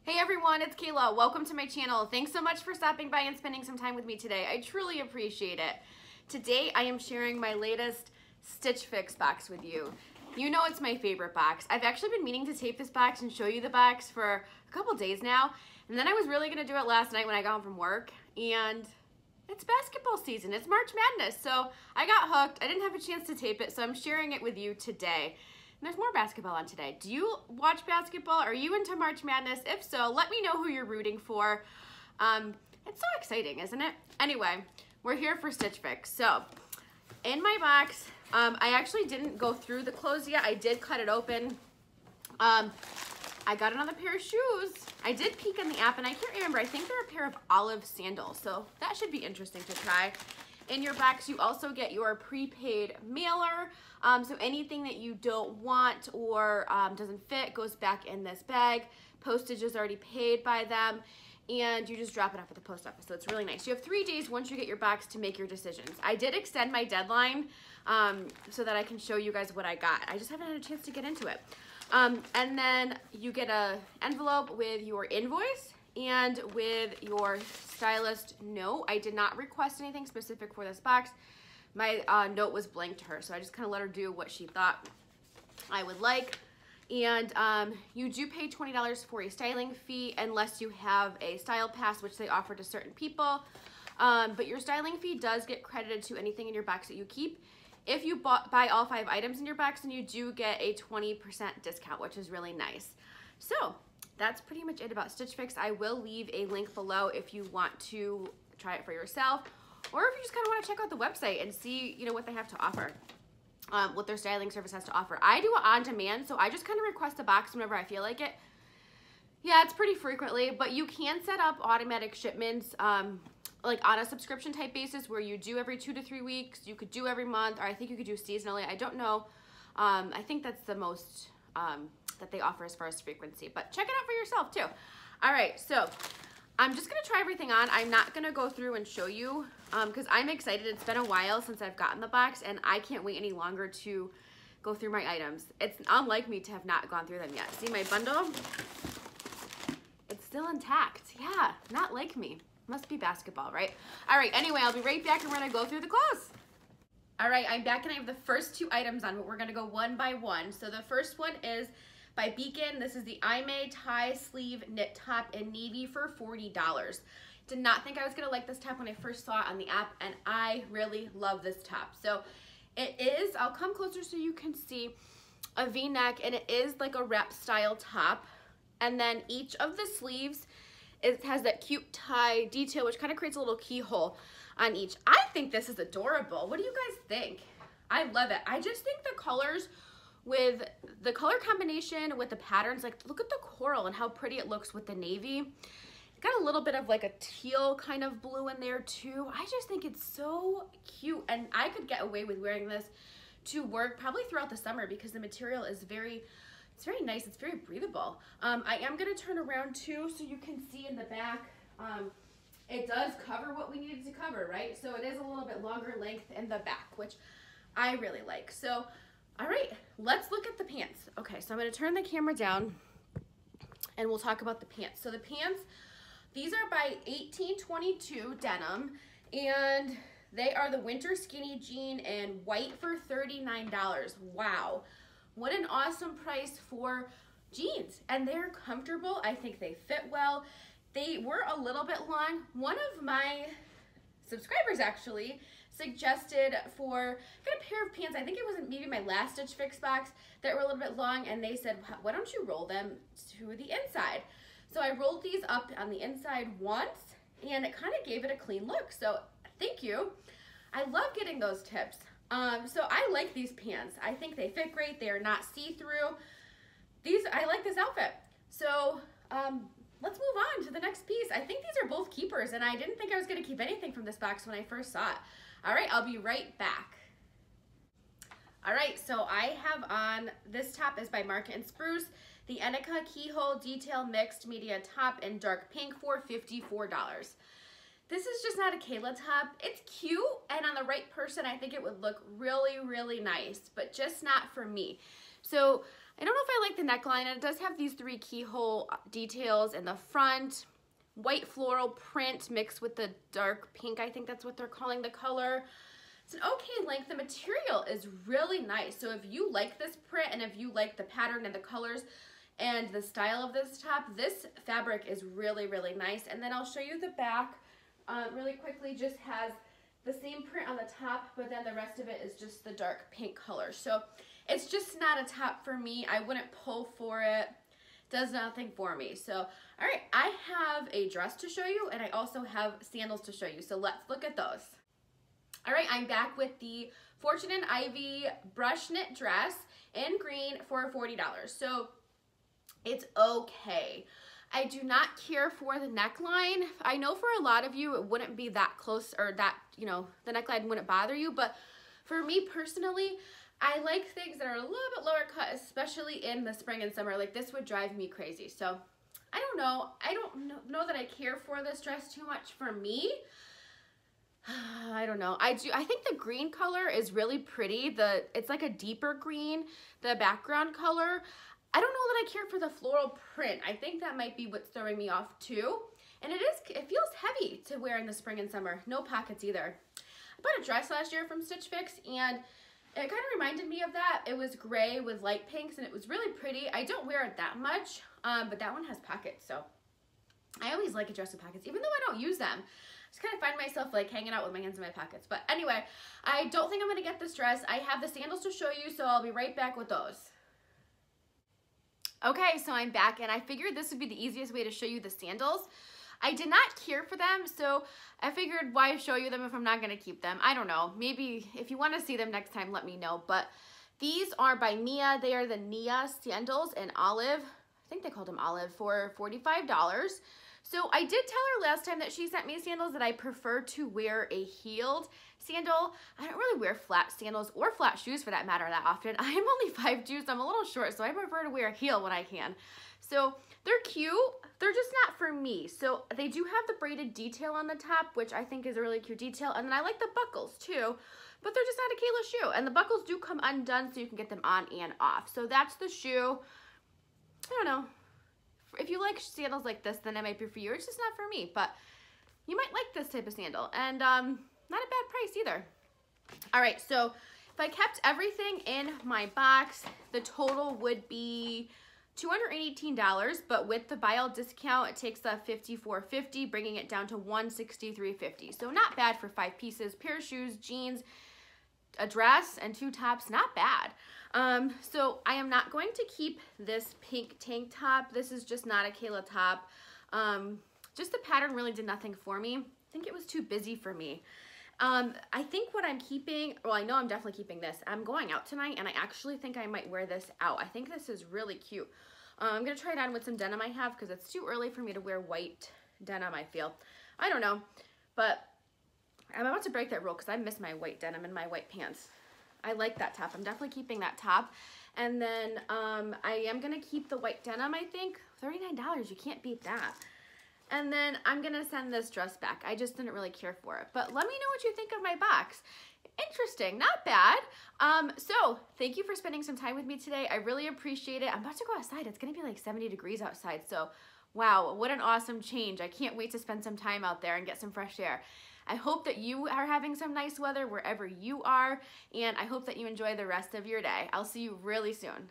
Hey everyone, it's Kayla. Welcome to my channel. Thanks so much for stopping by and spending some time with me today. I truly appreciate it. Today I am sharing my latest Stitch Fix box with you. You know it's my favorite box. I've actually been meaning to tape this box and show you the box for a couple days now, and then I was really gonna do it last night when I got home from work, and it's basketball season. It's March Madness, so I got hooked. I didn't have a chance to tape it, so I'm sharing it with you today. And there's more basketball on today. Do you watch basketball? Are you into March Madness? If so, let me know who you're rooting for. It's so exciting, isn't it? Anyway, we're here for Stitch Fix. So, in my box, I actually didn't go through the clothes yet. I did cut it open. I got another pair of shoes. I did peek in the app, and I can't remember. I think they're a pair of olive sandals, so that should be interesting to try. In your box, you also get your prepaid mailer. So anything that you don't want or doesn't fit goes back in this bag. Postage is already paid by them, and you just drop it off at the post office. So it's really nice. You have 3 days once you get your box to make your decisions. I did extend my deadline so that I can show you guys what I got. I just haven't had a chance to get into it. And then you get an envelope with your invoice and with your stylist note. I did not request anything specific for this box. My note was blank to her, so I just kind of let her do what she thought I would like. And you do pay $20 for a styling fee unless you have a style pass, which they offer to certain people. But your styling fee does get credited to anything in your box that you keep. If you buy all 5 items in your box, then you do get a 20% discount, which is really nice. So that's pretty much it about Stitch Fix. I will leave a link below if you want to try it for yourself, or if you just kind of want to check out the website and see, you know, what they have to offer, what their styling service has to offer. I do it on demand, so I just kind of request a box whenever I feel like it. Yeah, it's pretty frequently, but you can set up automatic shipments, like on a subscription type basis where you do every 2 to 3 weeks. You could do every month, or I think you could do seasonally. I don't know. I think that's the most that they offer as far as frequency, but check it out for yourself too. All right, so I'm just gonna try everything on. I'm not gonna go through and show you because I'm excited. It's been a while since I've gotten the box, and I can't wait any longer to go through my items. It's unlike me to have not gone through them yet. See my bundle? It's still intact. Yeah, not like me. Must be basketball, right? All right, anyway, I'll be right back and we're gonna go through the clothes. All right, I'm back and I have the first 2 items on, but we're gonna go one by one. So the first one is by Beacon. This is the Imay tie sleeve knit top in navy for $40. Did not think I was gonna like this top when I first saw it on the app, and I really love this top. So it is, I'll come closer so you can see, a V-neck, and it is like a wrap style top. And then each of the sleeves, it has that cute tie detail, which kind of creates a little keyhole on each. I think this is adorable. What do you guys think? I love it. I just think the colors with the color combination with the patterns, like look at the coral and how pretty it looks with the navy. Got a little bit of like a teal kind of blue in there too. I just think it's so cute, and I could get away with wearing this to work probably throughout the summer because the material is it's very nice. It's very breathable. I am gonna turn around too so you can see in the back. It does cover what we needed to cover, right? So it is a little bit longer length in the back, which I really like. So, all right, let's look at the pants. Okay, so I'm gonna turn the camera down and we'll talk about the pants. So the pants, these are by 1822 Denim, and they are the winter skinny jean in white for $39. Wow, what an awesome price for jeans. And they're comfortable. I think they fit well. They were a little bit long. One of my subscribers actually suggested for a pair of pants, I think it was maybe my last Stitch Fix box, that were a little bit long, and they said, why don't you roll them to the inside? So I rolled these up on the inside once, and it kind of gave it a clean look. So thank you. I love getting those tips. So I like these pants. I think they fit great. They are not see-through. I like this outfit. So let's move on to the next piece. I think these are both keepers, and I didn't think I was gonna keep anything from this box when I first saw it. All right, I'll be right back. All right, so I have on, this top is by Market & Spruce, the Enica Keyhole Detail Mixed Media Top in dark pink for $54. This is just not a Kayla top. It's cute, and on the right person, I think it would look really, really nice, but just not for me. So I don't know if I like the neckline, and it does have these 3 keyhole details in the front. White floral print mixed with the dark pink, I think that's what they're calling the color. It's an okay length. The material is really nice. So if you like this print and if you like the pattern and the colors and the style of this top, this fabric is really, really nice. And then I'll show you the back really quickly. Just has the same print on the top, but then the rest of it is just the dark pink color. So it's just not a top for me. I wouldn't pull for it. Does nothing for me. So, all right, I have a dress to show you, and I also have sandals to show you. So let's look at those. All right, I'm back with the Fortune and Ivy brush knit dress in green for $40. So it's okay. I do not care for the neckline. I know for a lot of you it wouldn't be that close, or that, you know, the neckline wouldn't bother you, but for me personally, I like things that are a little bit lower cut, especially in the spring and summer. Like this would drive me crazy. So I don't know. I don't know that I care for this dress too much for me. I don't know. I think the green color is really pretty. It's like a deeper green, the background color. I don't know that I care for the floral print. I think that might be what's throwing me off too. And it feels heavy to wear in the spring and summer. No pockets either. I bought a dress last year from Stitch Fix, and it kind of reminded me of that. It was gray with light pinks, and it was really pretty. I don't wear it that much, but that one has pockets, so I always like a dress with pockets, even though I don't use them. I just kind of find myself like hanging out with my hands in my pockets. But anyway, I don't think I'm going to get this dress. I have the sandals to show you, so I'll be right back with those. Okay, so I'm back, and I figured this would be the easiest way to show you the sandals. I did not care for them, so I figured why show you them if I'm not going to keep them. I don't know. Maybe if you want to see them next time, let me know. But these are by Nia. They are the Nia Sandals in olive. I think they called them olive for $45. So I did tell her last time that she sent me sandals that I prefer to wear a heeled sandal. I don't really wear flat sandals or flat shoes for that matter that often. I'm only 5'2", so I'm a little short, so I prefer to wear a heel when I can. So they're cute. They're just not for me. So they do have the braided detail on the top, which I think is a really cute detail. And then I like the buckles too, but they're just not a Kayla shoe. And the buckles do come undone so you can get them on and off. So that's the shoe. I don't know. If you like sandals like this, then it might be for you. It's just not for me, but you might like this type of sandal. And not a bad price either. All right, so if I kept everything in my box, the total would be $218, but with the buy all discount, it takes a $54.50, bringing it down to $163.50. So not bad for 5 pieces, pair of shoes, jeans, a dress, and 2 tops. Not bad. So I am not going to keep this pink tank top. This is just not a Kayla top. Just the pattern really did nothing for me. I think it was too busy for me. I think what I'm keeping, well, I know I'm definitely keeping this. I'm going out tonight, and I actually think I might wear this out. I think this is really cute. I'm going to try it on with some denim I have, because it's too early for me to wear white denim, I feel. I don't know, but I'm about to break that rule, because I miss my white denim and my white pants. I like that top. I'm definitely keeping that top. And then I am going to keep the white denim, I think. $39, you can't beat that. And then I'm going to send this dress back. I just didn't really care for it. But let me know what you think of my box. Interesting, not bad. So thank you for spending some time with me today. I really appreciate it. I'm about to go outside. It's going to be like 70 degrees outside. So wow, what an awesome change. I can't wait to spend some time out there and get some fresh air. I hope that you are having some nice weather wherever you are, and I hope that you enjoy the rest of your day. I'll see you really soon.